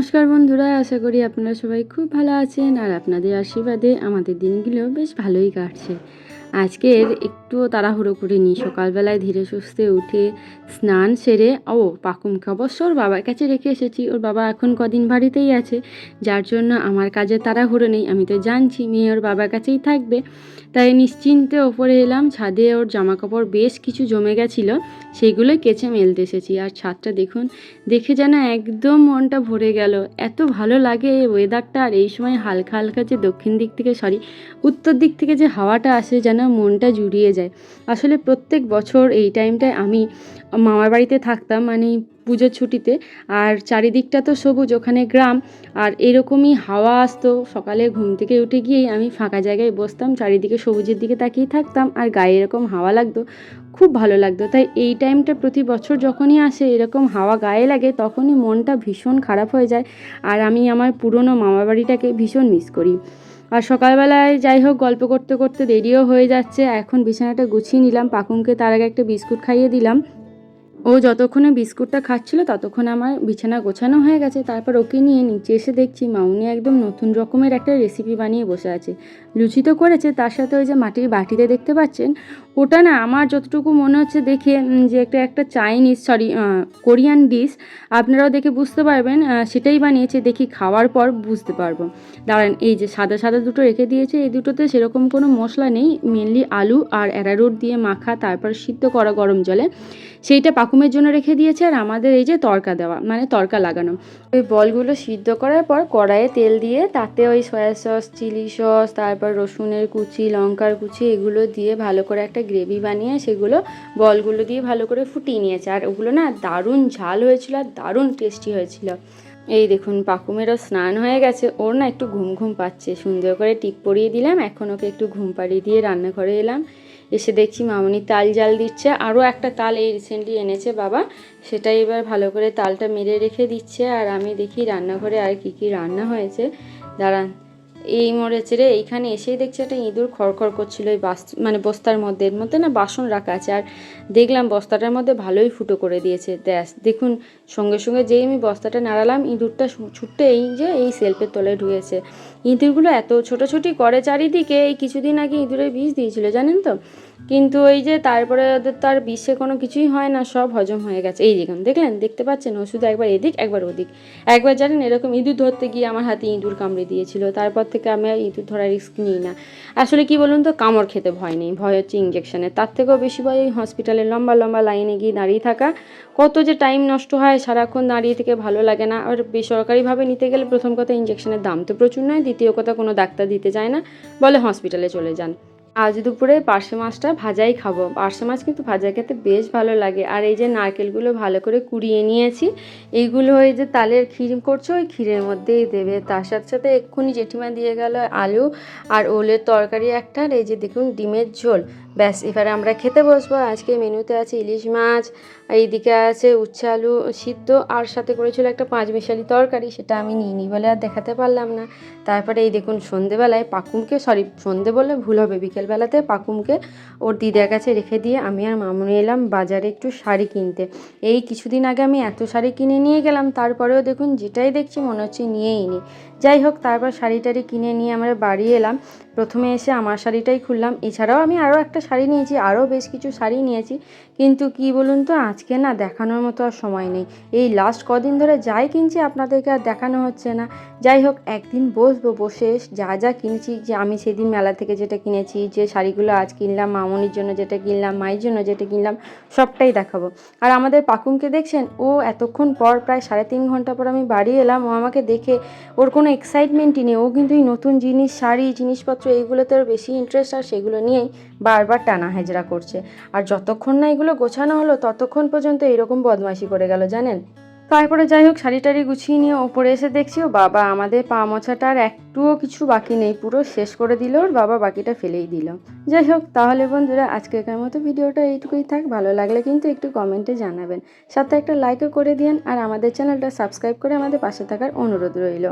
নমস্কার বন্ধুরা, আশা করি আপনারা সবাই খুব ভালো আছেন আর আপনাদের আশীর্বাদে আমাদের দিনগুলো বেশ ভালোই কাটছে। আজকের একটু তাড়াহুড়ো করে নিই, সকালবেলায় ধীরে সুস্থে উঠে স্নান সেরে পাকুমকে অবশ্য ওর বাবার কাছে রেখে এসেছি। ওর বাবা এখন কদিন বাড়িতেই আছে, যার জন্য আমার কাজে তাড়াহুড়ো নেই। আমি তো জানছি মেয়ে ওর বাবার কাছেই থাকবে, তাই নিশ্চিন্তে ওপরে এলাম। ছাদে ওর জামা কাপড় বেশ কিছু জমে গেছিলো, সেইগুলোই কেচে মেলতে এসেছি। আর ছাদটা দেখুন, দেখে যেন একদম মনটা ভরে গেল। এত ভালো লাগে এই ওয়েদারটা। আর এই সময় হালকা হালকা যে দক্ষিণ দিক থেকে উত্তর দিক থেকে যে হাওয়াটা আসে, যেন মনটা জুড়িয়ে যায়। আসলে প্রত্যেক বছর এই টাইমটায় আমি মামার বাড়িতে থাকতাম, মানে পুজোর ছুটিতে। আর চারিদিকটা তো সবুজ, ওখানে গ্রাম। আর এরকমই হাওয়া আসতো। সকালে ঘুম থেকে উঠে গিয়েই আমি ফাঁকা জায়গায় বসতাম, চারিদিকে সবুজের দিকে তাকিয়ে থাকতাম, আর গায়ে এরকম হাওয়া লাগতো, খুব ভালো লাগতো। তাই এই টাইমটা প্রতি বছর যখনই আসে, এরকম হাওয়া গায়ে লাগে, তখনই মনটা ভীষণ খারাপ হয়ে যায়। আর আমি আমার পুরনো মামার বাড়িটাকে ভীষণ মিস করি। আর সকালবেলায় যাই হোক, গল্প করতে করতে দেরিও হয়ে যাচ্ছে। এখন বিছানাটা গুছিয়ে নিলাম, পাকুমকে তার আগে একটা বিস্কুট খাইয়ে দিলাম। ও যতক্ষণে বিস্কুটটা খাচ্ছিল ততক্ষণে আমার বিছানা গোছানো হয়ে গেছে। তারপর ওকে নিয়ে নিচে এসে দেখছি মাউনি একদম নতুন রকমের একটা রেসিপি বানিয়ে বসে আছে। লুচি তো করেছে, তার সাথে ওই যে মাটির বাটিতে দেখতে পাচ্ছেন, ওটা না আমার যতটুকু মনে হচ্ছে দেখে যে একটা চাইনিজ কোরিয়ান ডিশ। আপনারাও দেখে বুঝতে পারবেন, সেটাই বানিয়েছে। দেখি খাওয়ার পর বুঝতে পারবো। দাঁড়ান, এই যে সাদা সাদা দুটো রেখে দিয়েছে, এই দুটোতে সেরকম কোনো মশলা নেই, মেনলি আলু আর অ্যারারুট দিয়ে মাখা, তারপর সিদ্ধ করা গরম জলে, সেইটা পাকুমের জন্য রেখে দিয়েছে। আর আমাদের এই যে তড়কা দেওয়া, মানে তড়কা লাগানো, ওই বলগুলো সিদ্ধ করার পর কড়াইয়ে তেল দিয়ে তাতে ওই সয়া সস, চিলি সস, তারপর রসুনের কুচি, লঙ্কার কুচি, এগুলো দিয়ে ভালো করে একটা গ্রেভি বানিয়ে সেগুলো বলগুলো দিয়ে ভালো করে ফুটিয়ে নিয়েছে। আর ওগুলো না দারুণ ঝাল হয়েছিল আর দারুণ টেস্টি হয়েছিল। এই দেখুন, পাকুমেরও স্নান হয়ে গেছে। ওর না একটু ঘুম ঘুম পাচ্ছে, সুন্দর করে টিপ পরিয়ে দিলাম। এখন ওকে একটু ঘুম পাড়িয়ে দিয়ে রান্নাঘরে এলাম। এসে দেখছি মামনি তাল জাল দিচ্ছে। আরও একটা তাল এই রিসেন্টলি এনেছে বাবা, সেটাই এবার ভালো করে তালটা মেরে রেখে দিচ্ছে। আর আমি দেখি রান্নাঘরে আর কি কি রান্না হয়েছে। দাঁড়ান, এই মরেছে রে। এইখানে এসেই দেখছি একটা ইঁদুর খড়খড় করছিল ওই মানে বস্তার মধ্যে। এর মধ্যে না বাসন রাখা আছে, আর দেখলাম বস্তাটার মধ্যে ভালোই ফুটো করে দিয়েছে। দেখুন, সঙ্গে সঙ্গে যেই আমি বস্তাটা নাড়ালাম, ইঁদুরটা ছুটতে এই সেলফের তলায় ঢুকেছে। ইঁদুরগুলো এত ছোটাছুটি করে চারিদিকে। এই কিছুদিন আগে ইঁদুরের বিষ দিয়েছিল, জানেন তো। কিন্তু ওই যে তারপরে ওদের তো আর বিষে কোনো কিছুই হয় না, সব হজম হয়ে গেছে। এই দেখলেন, দেখতে পাচ্ছেন, ও শুধু একবার এদিক একবার ওদিক। একবার জানেন এরকম ইঁদুর ধরতে গিয়ে আমার হাতে ইঁদুর কামড়ে দিয়েছিল। তারপর থেকে আমি আর ইঁদুর ধরার রিস্ক নিই না। আসলে কি বলুন তো, কামড় খেতে ভয় নেই, ভয় হচ্ছে ইঞ্জেকশনের। তার থেকেও বেশি ভয় এই হসপিটালে লম্বা লম্বা লাইনে গিয়ে দাঁড়িয়ে থাকা। কত যে টাইম নষ্ট হয়, সারাক্ষণ দাঁড়িয়ে থেকে ভালো লাগে না। আর বেসরকারিভাবে নিতে গেলে প্রথম কথা ইঞ্জেকশনের দাম তো প্রচুর নয়, দ্বিতীয় কথা কোনো ডাক্তার দিতে চায় না, বলে হসপিটালে চলে যান। আজ দুপুরে পার্শে মাছটা ভাজাই খাবো। পার্শে মাছ কিন্তু ভাজা খেতে বেশ ভালো লাগে। আর এই যে নারকেলগুলো ভালো করে কুড়িয়ে নিয়েছি, এইগুলো এই যে তালের ক্ষীর করছো, ওই ক্ষীরের মধ্যেই দেবে। তার সাথে সাথে এক্ষুনি জেঠিমা দিয়ে গেল আলু আর ওলের তরকারি একটা, আর এই যে দেখুন ডিমের ঝোল। ব্যাস, এবারে আমরা খেতে বসবো। আজকে মেনুতে আছে ইলিশ মাছ, এইদিকে আছে উচ্ছে আলু সিদ্ধ, আর সাথে করেছিল একটা পাঁচমিশালি তরকারি, সেটা আমি নিইনি বলে আর দেখাতে পারলাম না। তারপরে এই দেখুন সন্ধেবেলায় পাকুমকে, সন্ধে বললে ভুল হবে, বিকেলবেলাতে পাকুমকে ওর দিদার কাছে রেখে দিয়ে আমি আর মামুনি এলাম বাজারে একটু শাড়ি কিনতে। এই কিছুদিন আগে আমি এত শাড়ি কিনে নিয়ে গেলাম, তারপরেও দেখুন যেটাই দেখছি মনে হচ্ছে নিয়েই নি। যাই হোক, তারপর শাড়ি টাড়ি কিনে নিয়ে আমরা বাড়ি এলাম। প্রথমে এসে আমার শাড়িটাই খুললাম। এছাড়াও আমি আরও একটা শাড়ি নিয়েছি, আরও বেশ কিছু শাড়ি নিয়েছি, কিন্তু কি বলুন তো, আজকে না দেখানোর মতো আর সময় নেই। এই লাস্ট কদিন ধরে যাই কিনছি আপনাদেরকে আর দেখানো হচ্ছে না। যাই হোক, একদিন বসবো, বসে যা যা কিনছি, যে আমি সেদিন মেলা থেকে যেটা কিনেছি, যে শাড়িগুলো আজ কিনলাম, মামনির জন্য যেটা কিনলাম, মায়ের জন্য যেটা কিনলাম, সবটাই দেখাবো। আর আমাদের পাকুমকে দেখছেন, ও এতক্ষণ পর, প্রায় 3.5 ঘন্টা পর আমি বাড়ি এলাম। ও আমাকে দেখে ওর কোনো এক্সাইটমেন্টই নেই। ও কিন্তু এই নতুন জিনিস, শাড়ি, জিনিসপত্র, এইগুলোতে ওর বেশি ইন্টারেস্ট, আর সেগুলো নিয়েই বারবার টানা হেজরা করছে। আর যতক্ষণ না এগুলো গোছানো হলো ততক্ষণ পর্যন্ত এরকম বদমাইশি করে গেল, জানেন। তারপরে যাই হোক, শাড়ি টাড়ি গুছিয়ে নিয়ে ওপরে এসে দেখছি ও বাবা আমাদের পা মোছাটা আর একটুও কিছু বাকি নেই, পুরো শেষ করে দিল। ওর বাবা বাকিটা ফেলেই দিল। যাই হোক, তাহলে বন্ধুরা আজকের মতো ভিডিওটা এইটুকুই থাক। ভালো লাগলে কিন্তু একটু কমেন্টে জানাবেন, সাথে একটা লাইকও করে দিন, আর আমাদের চ্যানেলটা সাবস্ক্রাইব করে আমাদের পাশে থাকার অনুরোধ রইল।